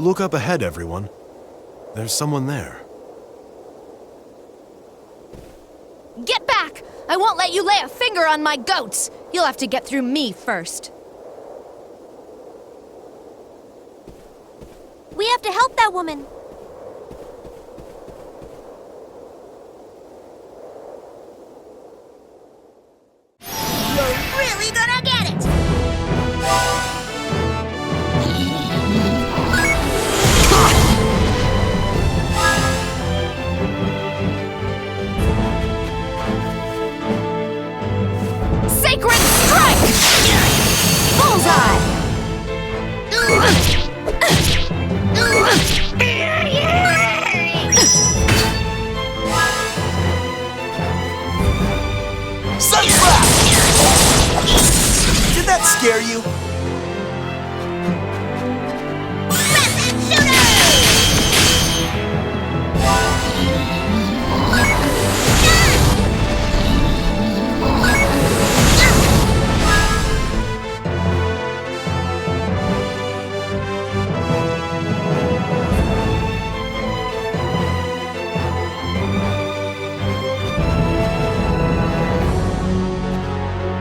Look up ahead, everyone. There's someone there. Get back! I won't let you lay a finger on my goats! You'll have to get through me first. We have to help that woman. You're really gonna get it! Sacred strike! Bullseye! Sunslap! Did that scare you?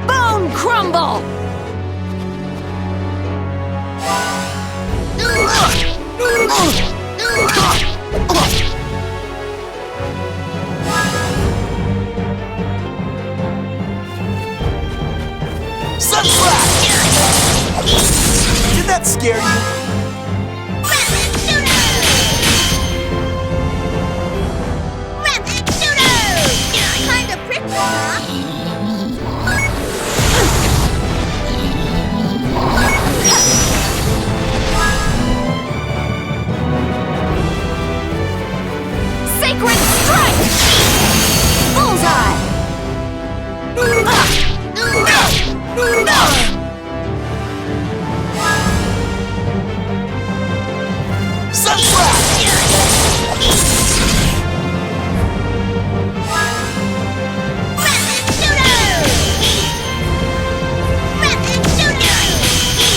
Bone crumble! Sunslap! Did that scare you? Kinda prickly, huh? Sacred strike! Bullseye! Sunslap!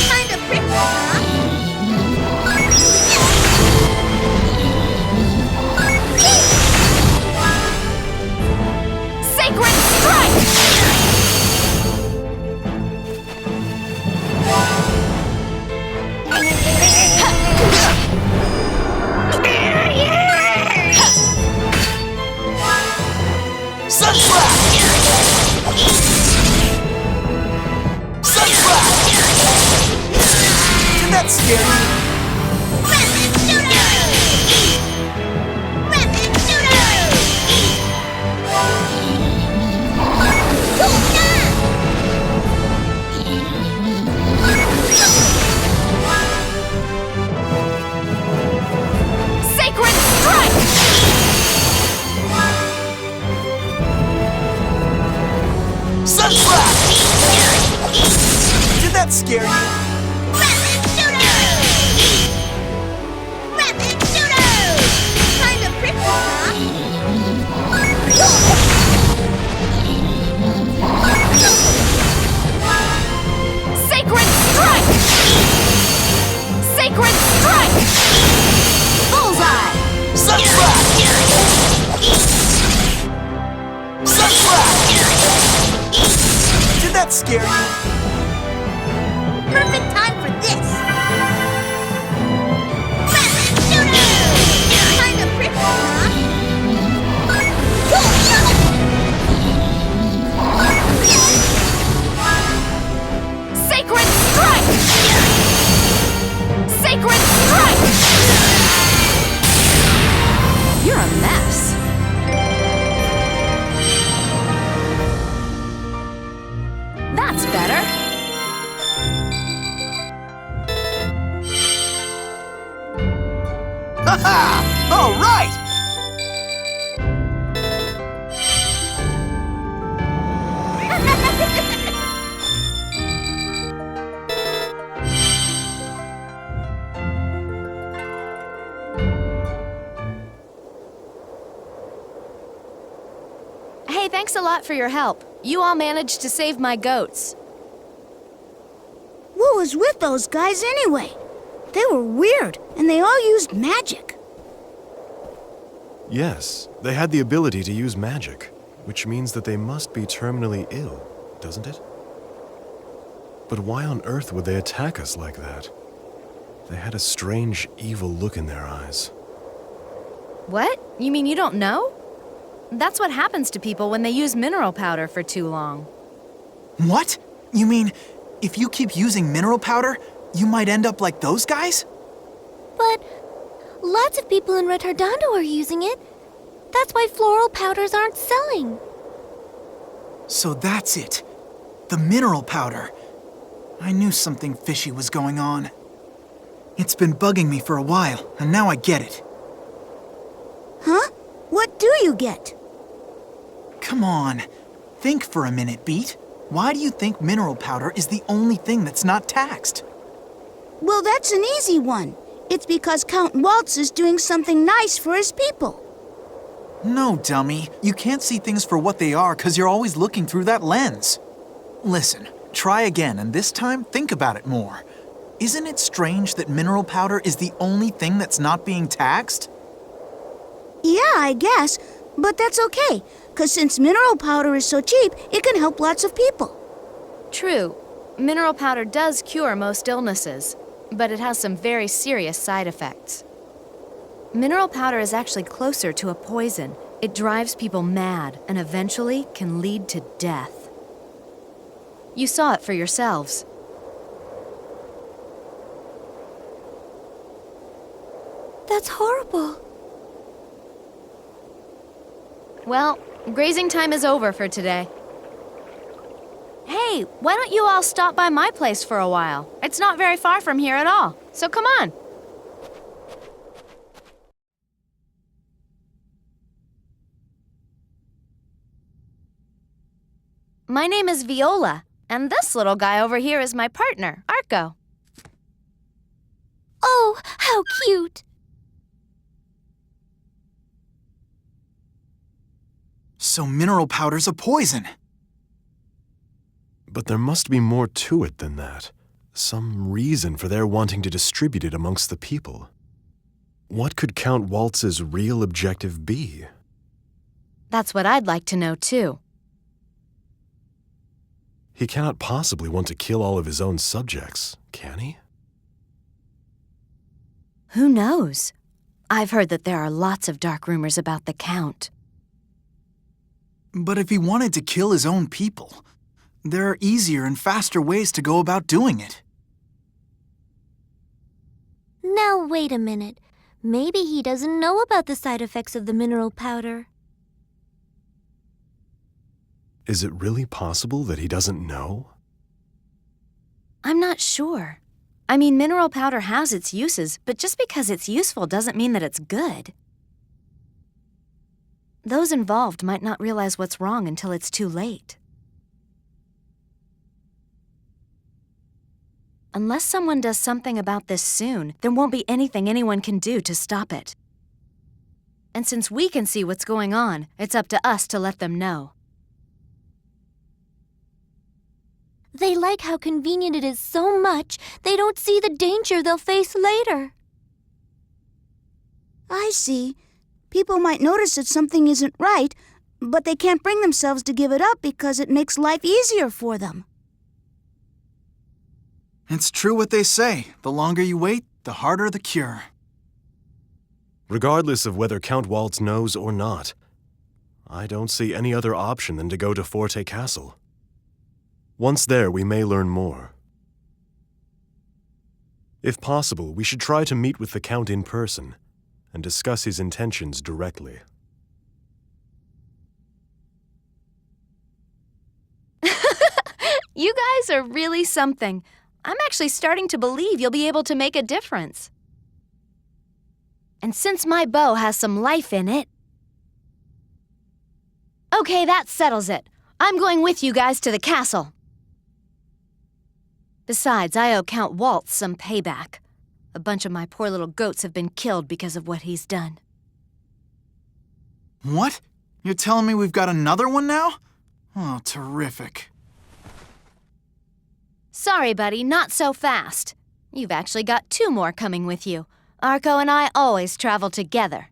Kinda prickly, huh? Sacred strike! Sunslap! Sunslap! Did that scare you? Sacred strike! Sunslap! Did that scare you? Kinda prickly, huh? Sacred strike! Sacred strike! Bullseye! Sunslap! Sunslap! Did that scare you? Perfect time for this! Kinda prickly, huh? Sacred strike! Sacred strike! You're a mess. That's better. Ha-ha! All right! Hey, thanks a lot for your help. You all managed to save my goats. What was with those guys anyway? They were weird, and they all used magic. Yes, they had the ability to use magic, which means that they must be terminally ill, doesn't it? But why on earth would they attack us like that? They had a strange, evil look in their eyes. What? You mean you don't know? That's what happens to people when they use mineral powder for too long. What? You mean, if you keep using mineral powder, you might end up like those guys? But lots of people in Retardando are using it. That's why floral powders aren't selling. So that's it. The mineral powder. I knew something fishy was going on. It's been bugging me for a while, and now I get it. Huh? What do you get? Come on. Think for a minute, Beat. Why do you think mineral powder is the only thing that's not taxed? Well, that's an easy one. It's because Count Waltz is doing something nice for his people. No, dummy. You can't see things for what they are because you're always looking through that lens. Listen, try again, and this time think about it more. Isn't it strange that mineral powder is the only thing that's not being taxed? Yeah, I guess. But that's okay, because since mineral powder is so cheap, it can help lots of people. True. Mineral powder does cure most illnesses, but it has some very serious side effects. Mineral powder is actually closer to a poison. It drives people mad and eventually can lead to death. You saw it for yourselves. That's horrible. Well, grazing time is over for today. Hey, why don't you all stop by my place for a while? It's not very far from here at all, so come on. My name is Viola, and this little guy over here is my partner, Arco. Oh, how cute. So mineral powder's a poison. But there must be more to it than that. Some reason for their wanting to distribute it amongst the people. What could Count Waltz's real objective be? That's what I'd like to know, too. He cannot possibly want to kill all of his own subjects, can he? Who knows? I've heard that there are lots of dark rumors about the Count. But if he wanted to kill his own people, there are easier and faster ways to go about doing it. Now, wait a minute. Maybe he doesn't know about the side effects of the mineral powder. Is it really possible that he doesn't know? I'm not sure. I mean, mineral powder has its uses, but just because it's useful doesn't mean that it's good. Those involved might not realize what's wrong until it's too late. Unless someone does something about this soon, there won't be anything anyone can do to stop it. And since we can see what's going on, it's up to us to let them know. They like how convenient it is so much, they don't see the danger they'll face later. I see. People might notice that something isn't right, but they can't bring themselves to give it up because it makes life easier for them. It's true what they say. The longer you wait, the harder the cure. Regardless of whether Count Waltz knows or not, I don't see any other option than to go to Forte Castle. Once there, we may learn more. If possible, we should try to meet with the Count in person and discuss his intentions directly. You guys are really something. I'm actually starting to believe you'll be able to make a difference. And since my bow has some life in it... Okay, that settles it. I'm going with you guys to the castle. Besides, I owe Count Waltz some payback. A bunch of my poor little goats have been killed because of what he's done. What? You're telling me we've got another one now? Oh, terrific. Sorry, buddy, not so fast. You've actually got 2 more coming with you. Arco and I always travel together.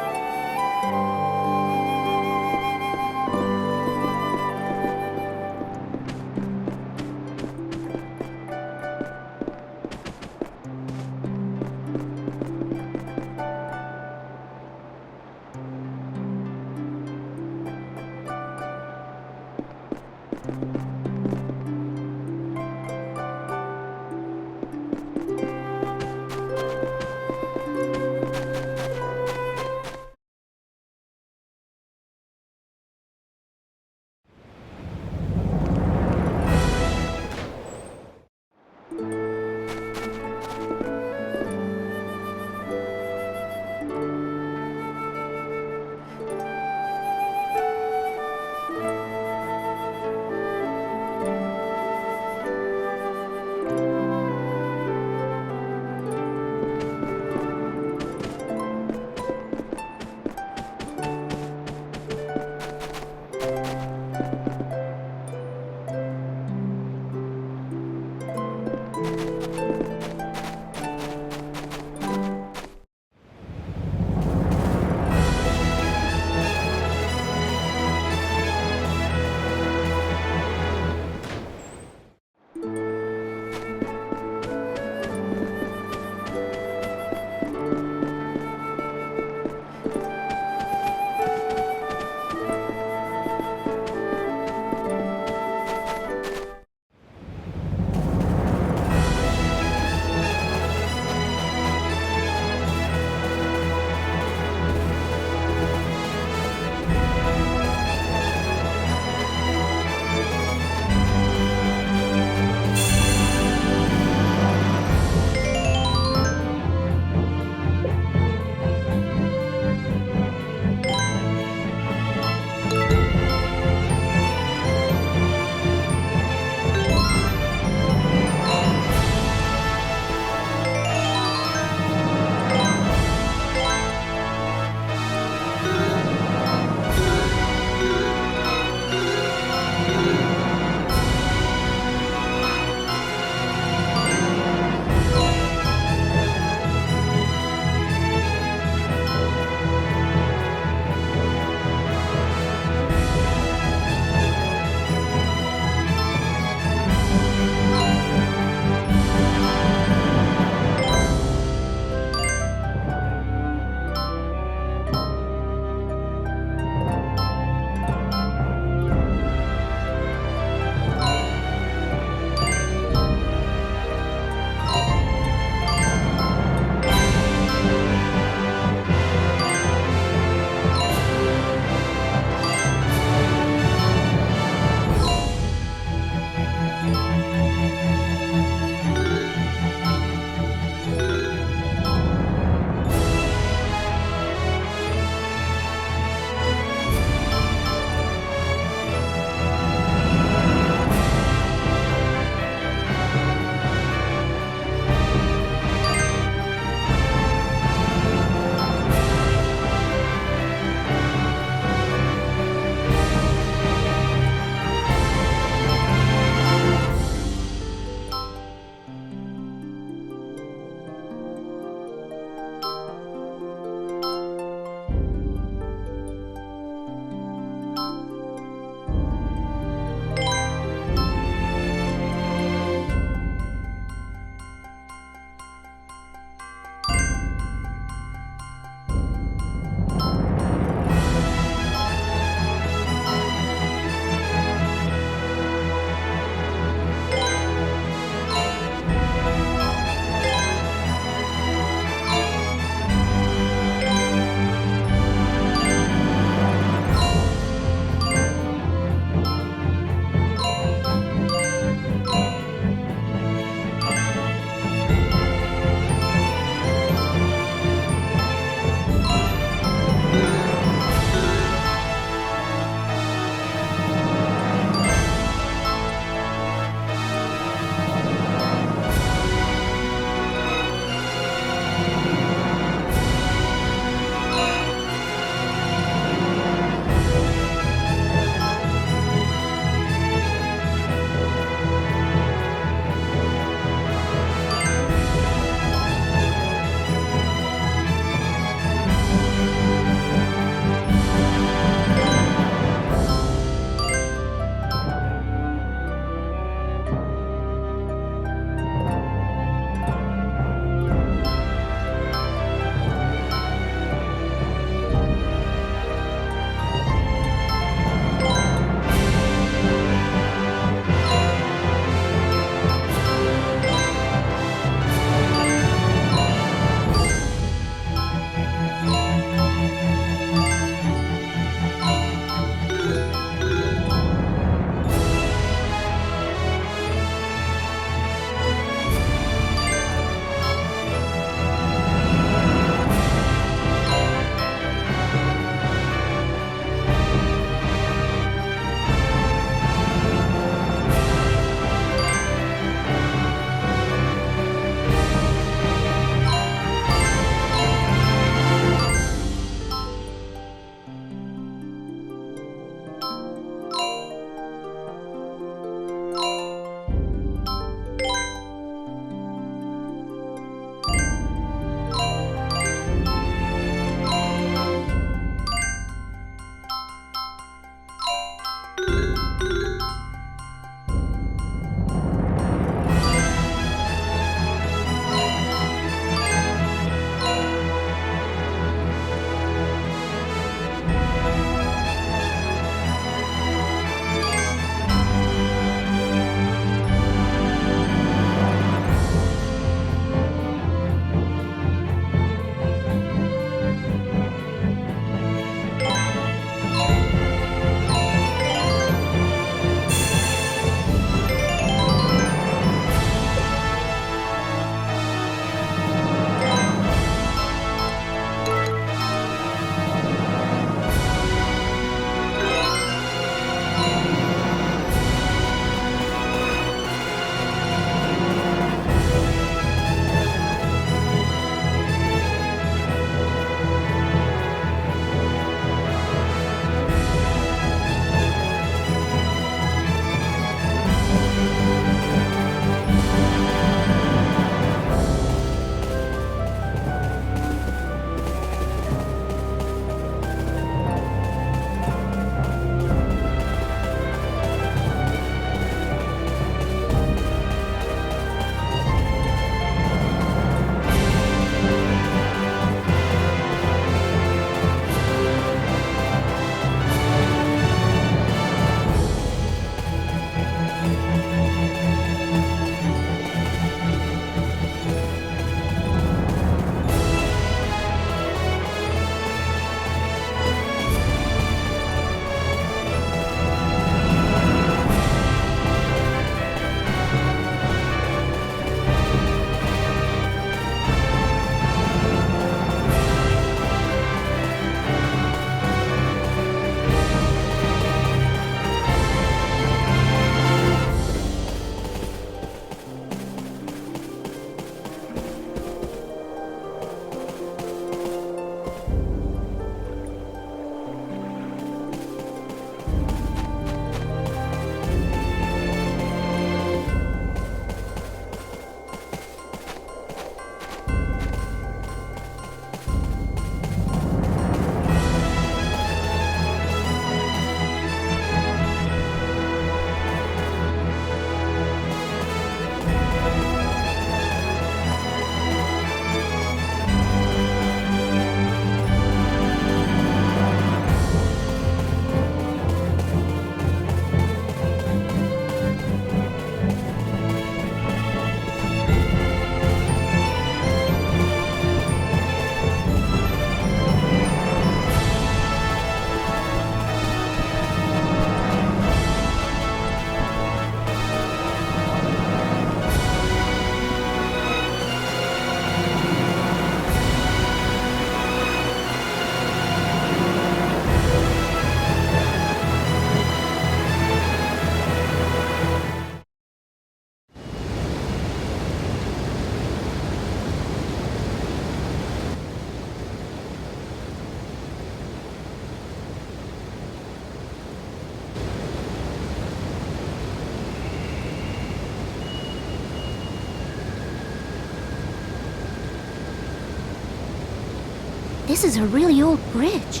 This is a really old bridge.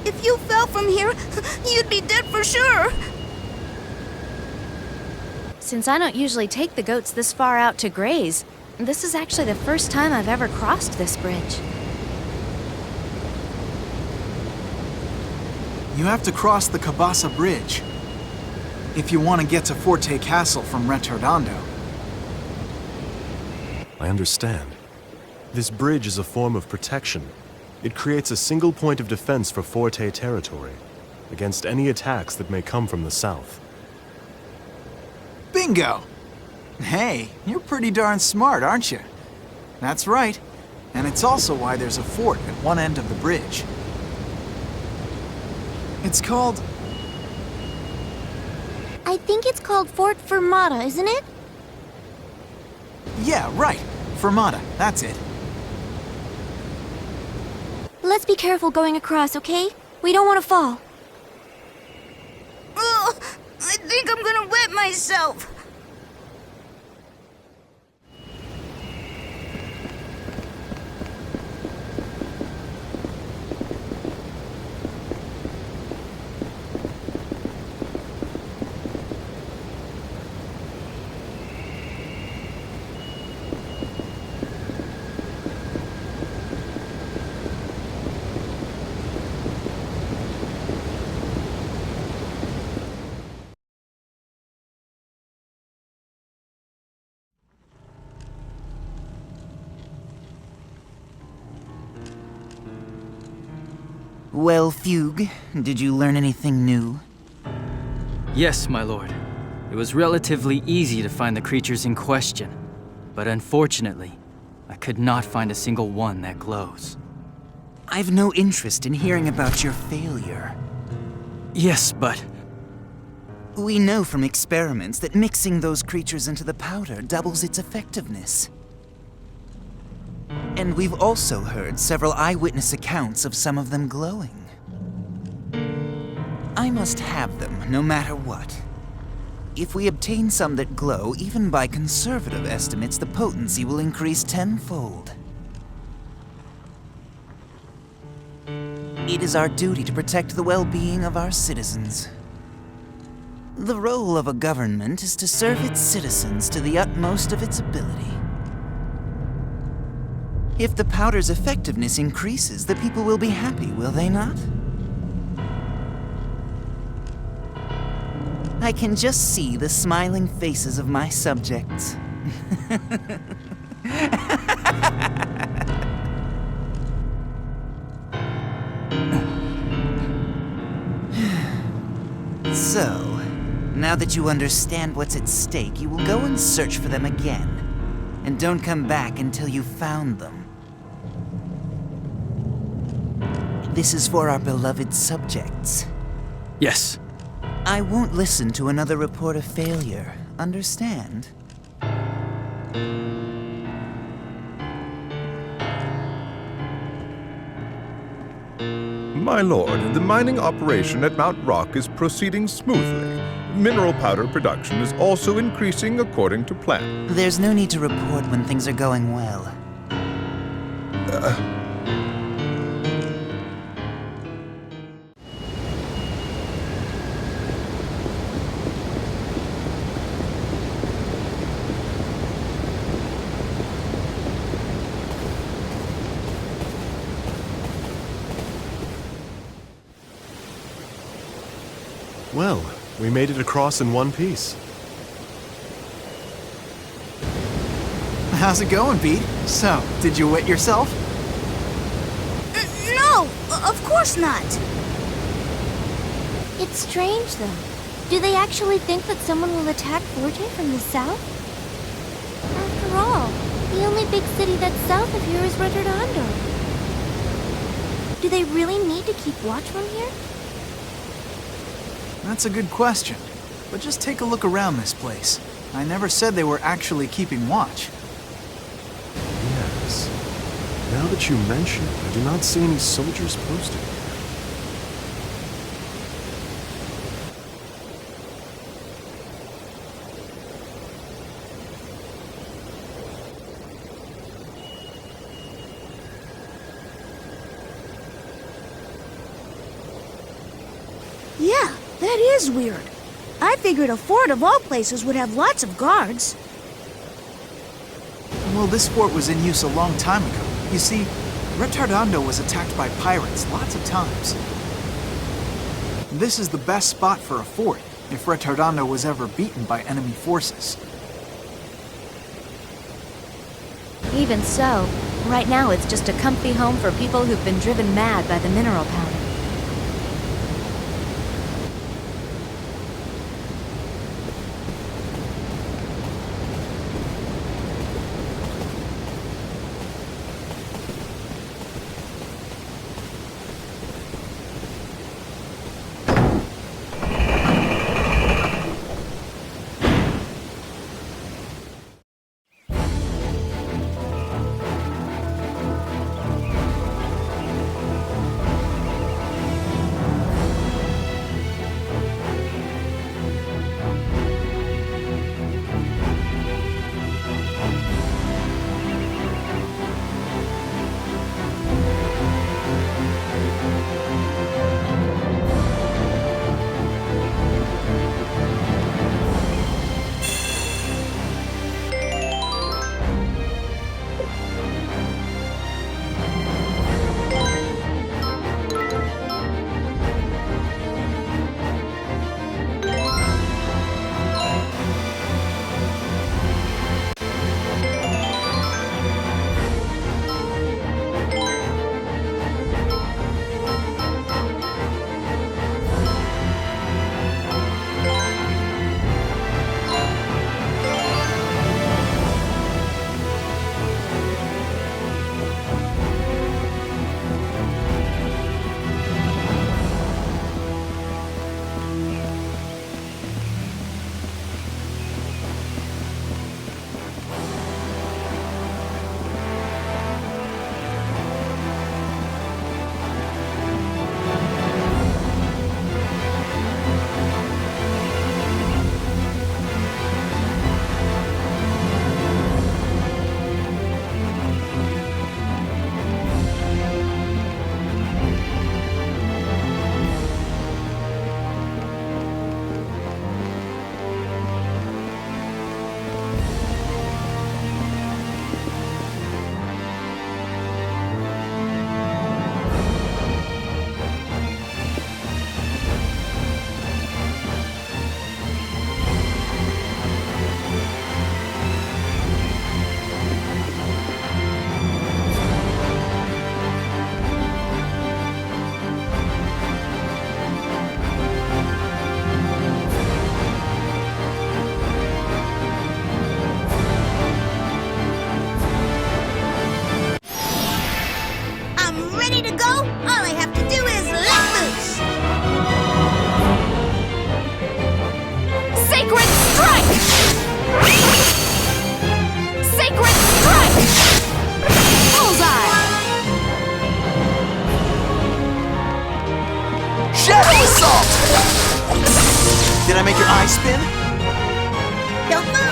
If you fell from here, you'd be dead for sure. Since I don't usually take the goats this far out to graze, this is actually the first time I've ever crossed this bridge. You have to cross the Cabasa Bridge if you want to get to Forte Castle from Retornando. I understand. This bridge is a form of protection. It creates a single point of defense for Forte territory against any attacks that may come from the south. Bingo! Hey, you're pretty darn smart, aren't you? That's right. And it's also why there's a fort at one end of the bridge. It's called... I think it's called Fort Fermata, isn't it? Yeah, right. Fermata, that's it. Let's be careful going across, okay? We don't want to fall. Ugh, I think I'm gonna wet myself. Well, Fugue, did you learn anything new? Yes, my lord. It was relatively easy to find the creatures in question, but unfortunately, I could not find a single one that glows. I've no interest in hearing about your failure. Yes, but We know from experiments that mixing those creatures into the powder doubles its effectiveness. And we've also heard several eyewitness accounts of some of them glowing. I must have them, no matter what. If we obtain some that glow, even by conservative estimates, the potency will increase tenfold. It is our duty to protect the well-being of our citizens. The role of a government is to serve its citizens to the utmost of its ability. If the powder's effectiveness increases, the people will be happy, will they not? I can just see the smiling faces of my subjects. So, now that you understand what's at stake, you will go and search for them again. And don't come back until you've found them. This is for our beloved subjects. yes. I won't listen to another report of failure. Understand? My lord, the mining operation at Mount Rock is proceeding smoothly. Mineral powder production is also increasing according to plan. There's no need to report when things are going well. Well, we made it across in one piece. How's it going, Pete? So, did you wet yourself? No, of course not. It's strange, though. Do they actually think that someone will attack Forte from the south? After all, the only big city that's south of here is Retornando. Do they really need to keep watch from here? That's a good question. But just take a look around this place. I never said they were actually keeping watch. Yes. Now that you mention it, I do not see any soldiers posted. That is weird. I figured a fort of all places would have lots of guards. Well, this fort was in use a long time ago. You see, Retardando was attacked by pirates lots of times. This is the best spot for a fort, if Retardando was ever beaten by enemy forces. Even so, right now it's just a comfy home for people who've been driven mad by the mineral powder. Did I make your eye spin? Don't move!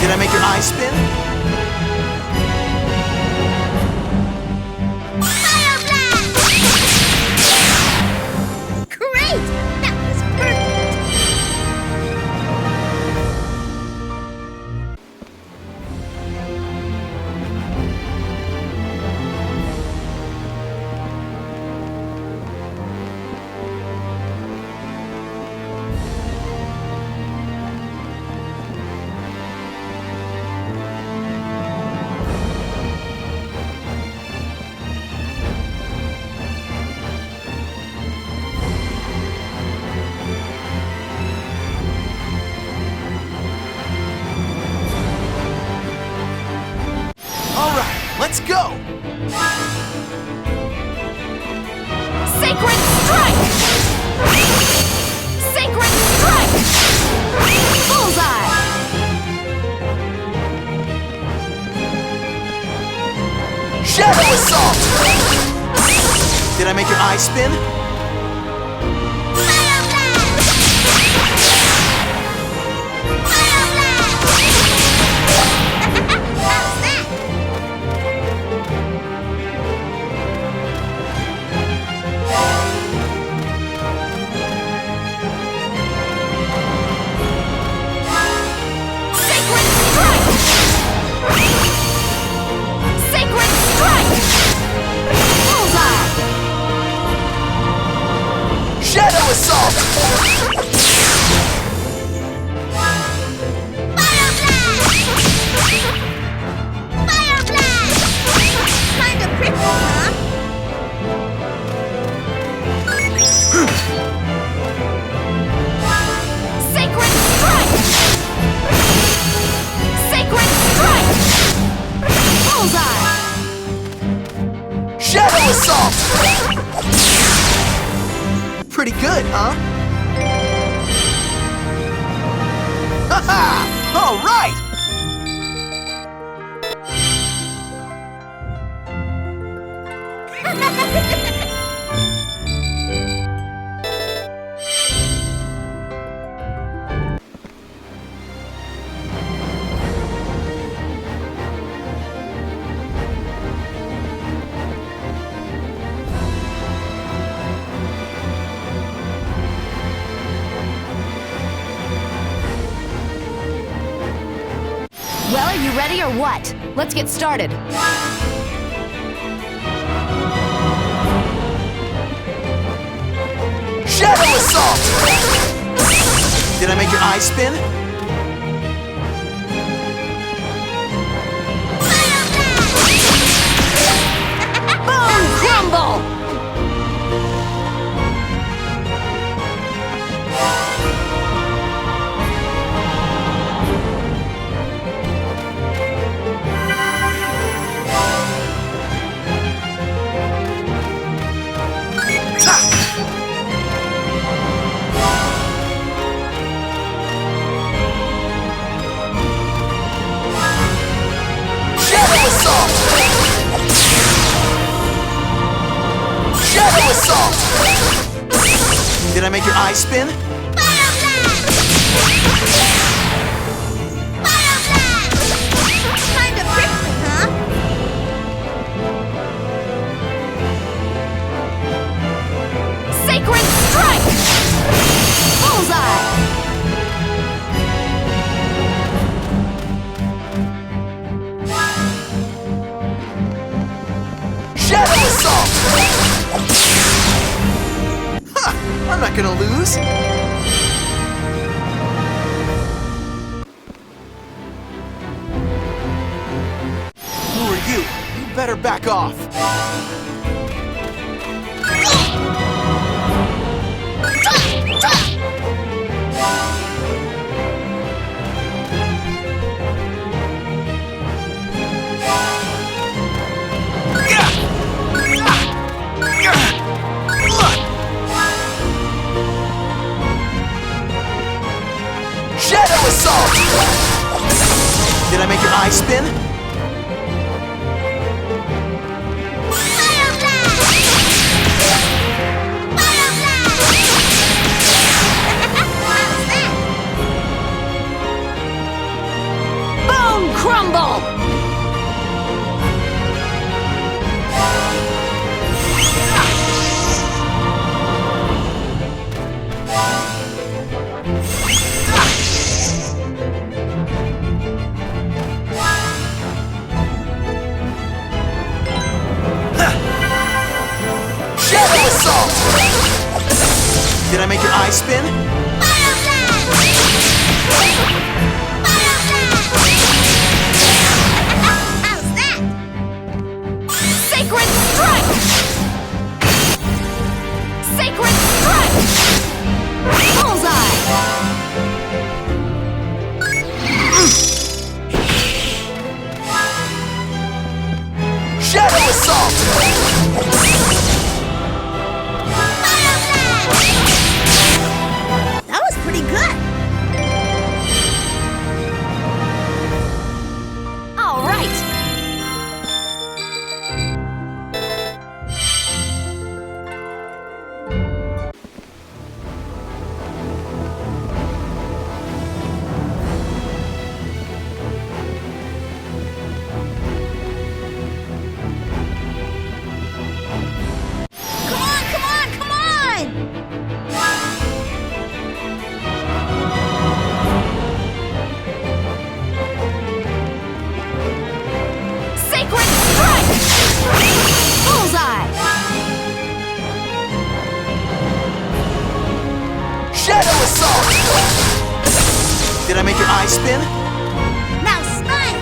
Did I make your eye spin? Fire blast! Great! That was perfect! go! Sacred Strike! Sacred Strike! Bullseye! Shadow Assault! Did I make your eye spin? Shadow Assault! Fire blast! Kinda prickly, huh? Sacred Strike! Sacred Strike! Bullseye! Shadow Assault! Pretty good, huh? Ha-ha! All right! Well, are you ready or what? Let's get started. Shadow Assault! Did I make your eye spin? Bone Crumble! Shadow Assault! Shadow Assault! Did I make your eye spin? Kinda prickly, huh? Sacred Strike! Bullseye! Shadow Assault! Ha! I'm not gonna lose! Who are you? You better back off! Shadow Assault! Did I make your eye spin? Fire blast! Fire blast! Bone Crumble! Shadow Assault! Did I make your eye spin? Fire blast! How's that? Sacred Strike! Sacred Strike! Bullseye! Did I make your eyes spin? Now smile!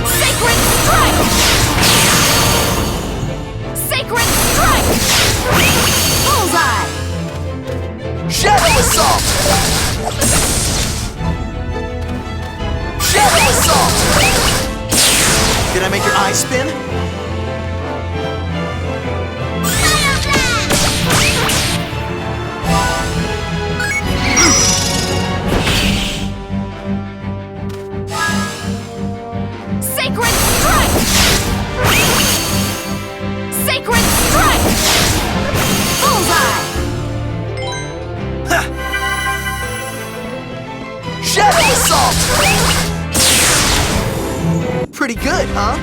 Sacred strike! Sacred strike! Bullseye! Shadow Assault! Shadow Assault! Did I make your eyes spin? Sacred strike! Sacred strike! Bullseye! Shadow Assault! Pretty good, huh?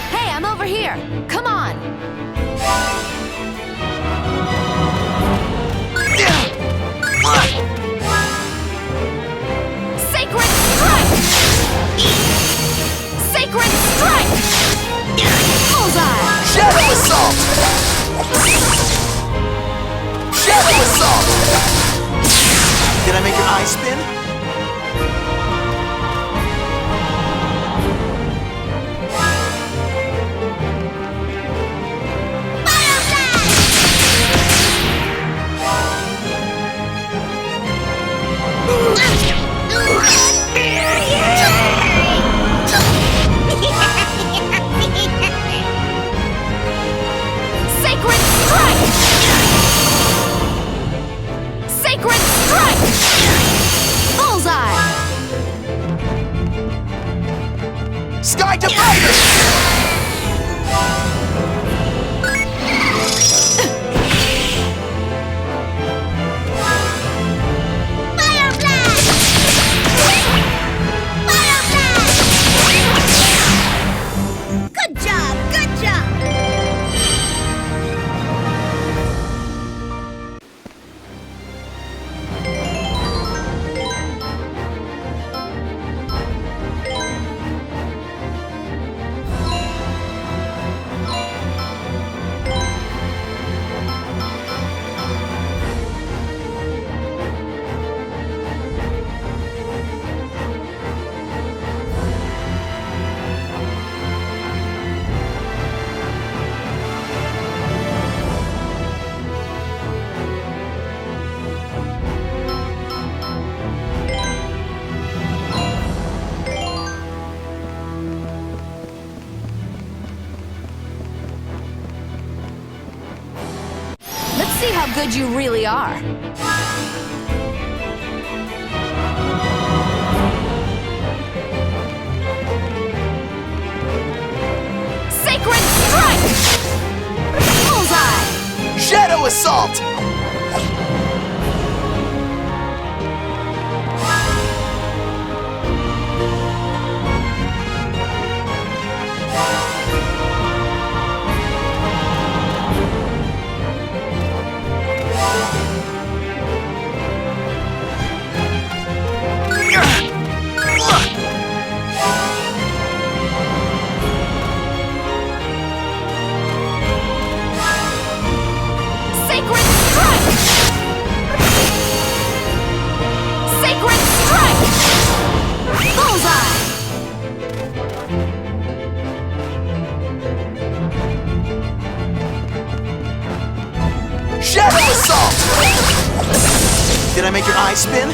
Hey, I'm over here! Come on! Sacred strike! Sacred strike! Bullseye! Shadow Assault! Shadow Assault! Did I make your eyes spin? Sacred strike! Sacred strike! Bullseye! Sky Divider! Fire blast! Fire blast! Good job, good job! Let's see how good you really are. Sacred strike! Bullseye! Shadow Assault! Sacred strike! Sacred strike! Bullseye! Shadow Assault! Did I make your eyes spin?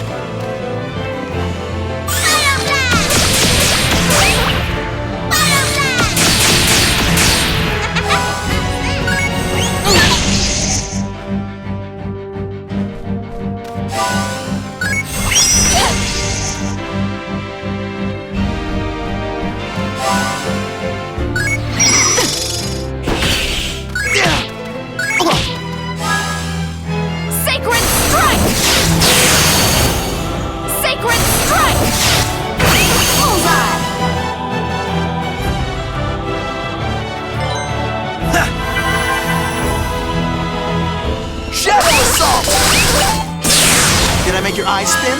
Did I make your eyes spin?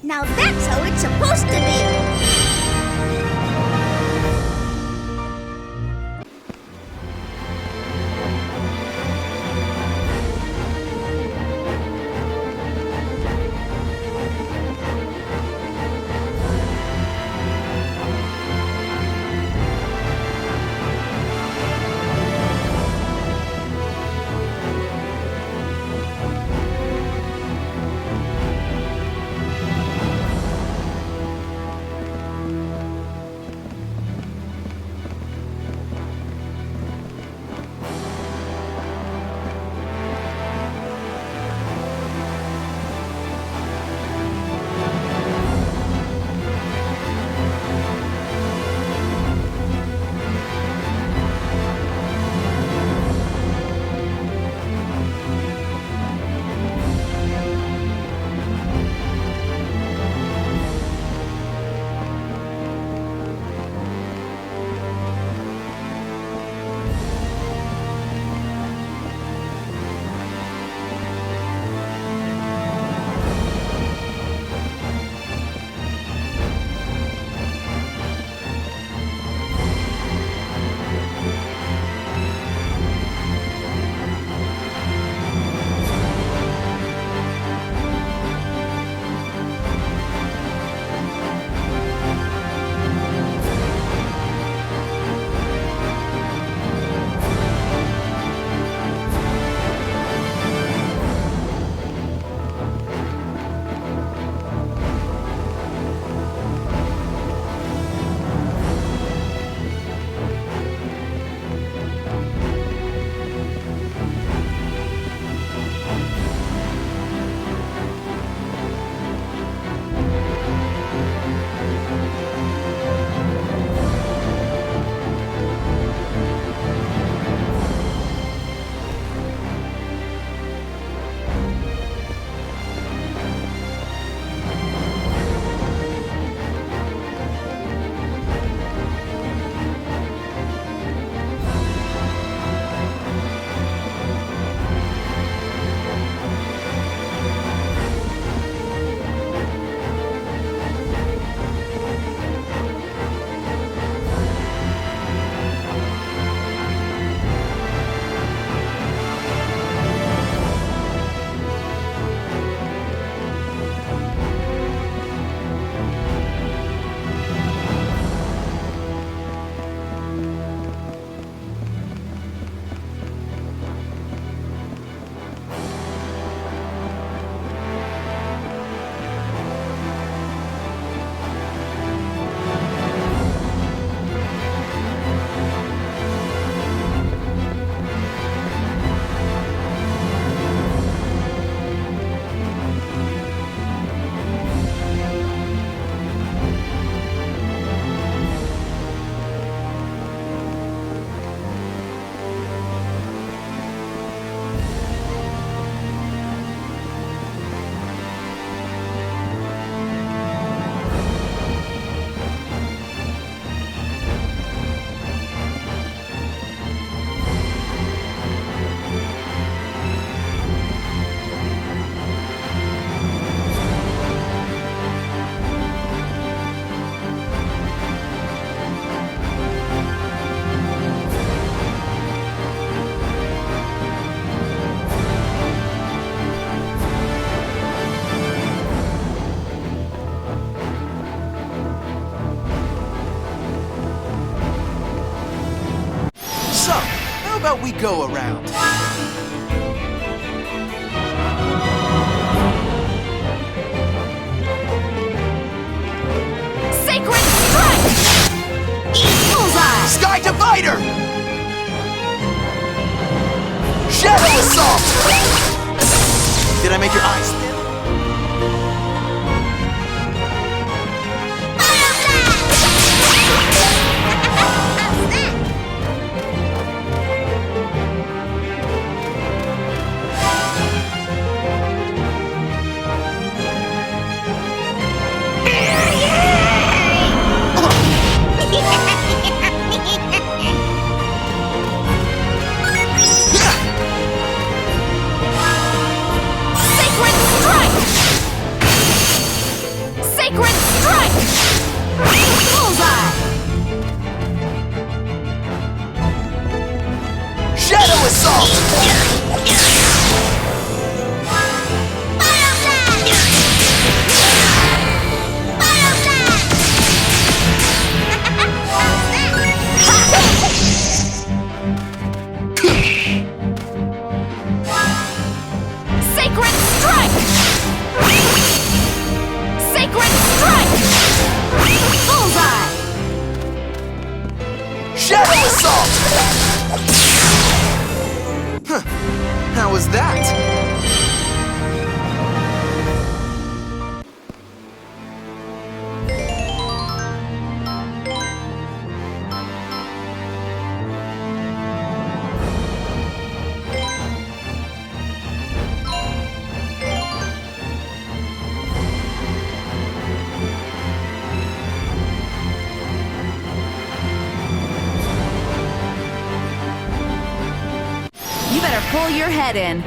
Now that's how it's supposed to be. about we go around? Sacred Strike! Bullseye! Sky Divider! Shadow Assault! Did I make your eyes spin? Assault! Sacred Strike! Sacred Strike! Bullseye! Shadow Assault! Huh. How was that? You better pull your head in.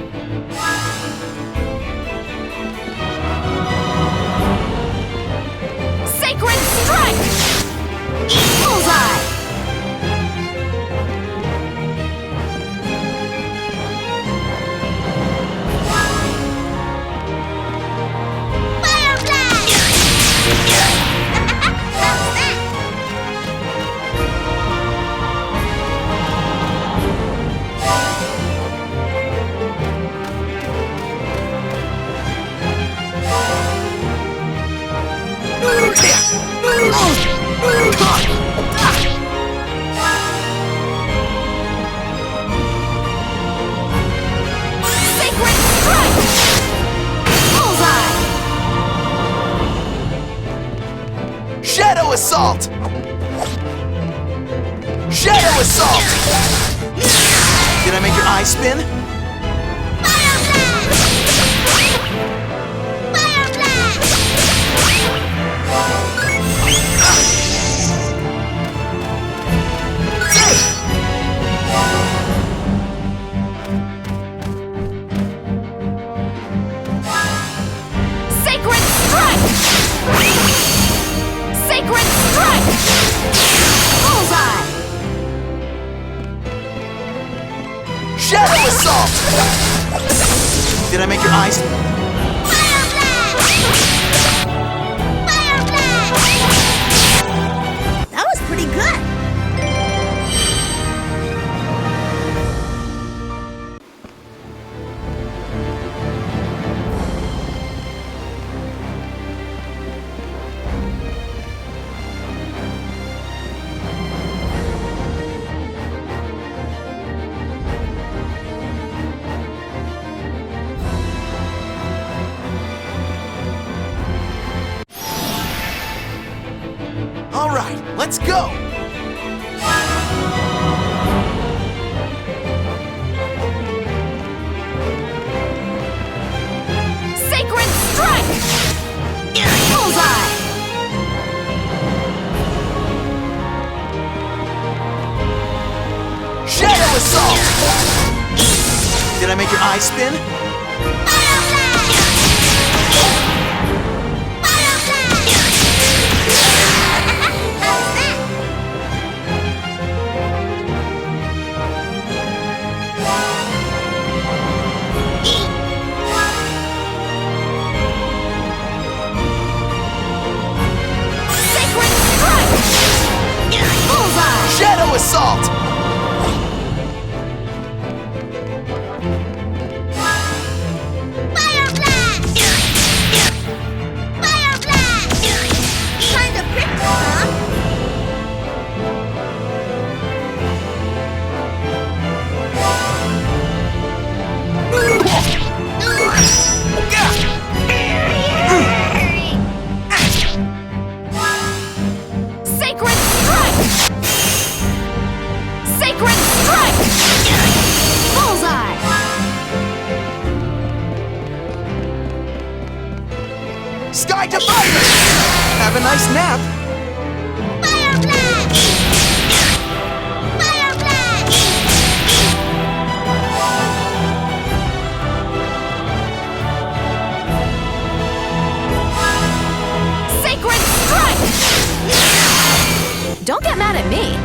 Sacred Strike! Bullseye! Sacred Strike! Bullseye! Shadow Assault! Shadow Assault! Did I make your eye spin? Sacred Strike! Sacred Strike! Bullseye! Shadow Assault! Did I make your eye spin? That was pretty good. All right, let's go! Sacred Strike! Bullseye! Shadow Assault! Did I make your eye spin? Sacred Strike! Bullseye! Shadow Assault! Kinda pricked, huh? Sacred Strike! Sacred Strike! Bullseye! Sky to fire! Have a nice nap! Sacred Strike! Don't get mad at me.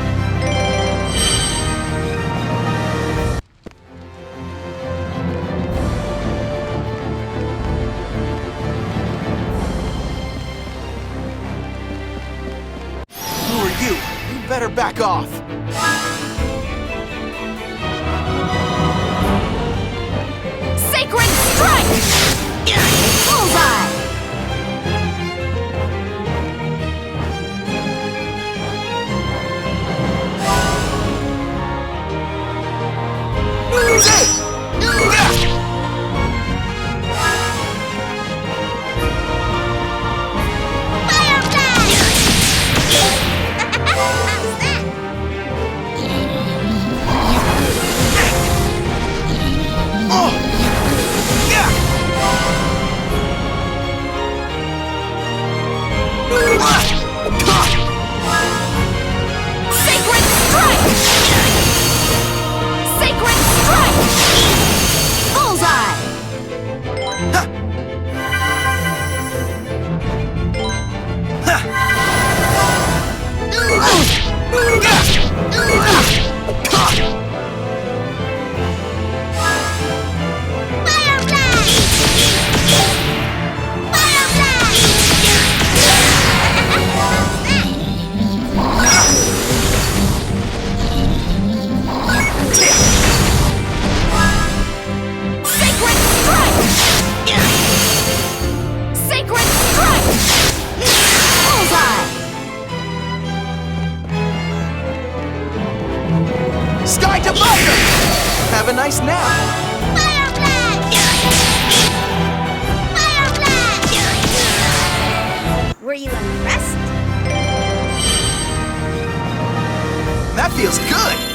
Sky to Buster! Have a nice nap! Fire blast! Fire blast! Were you impressed? That feels good!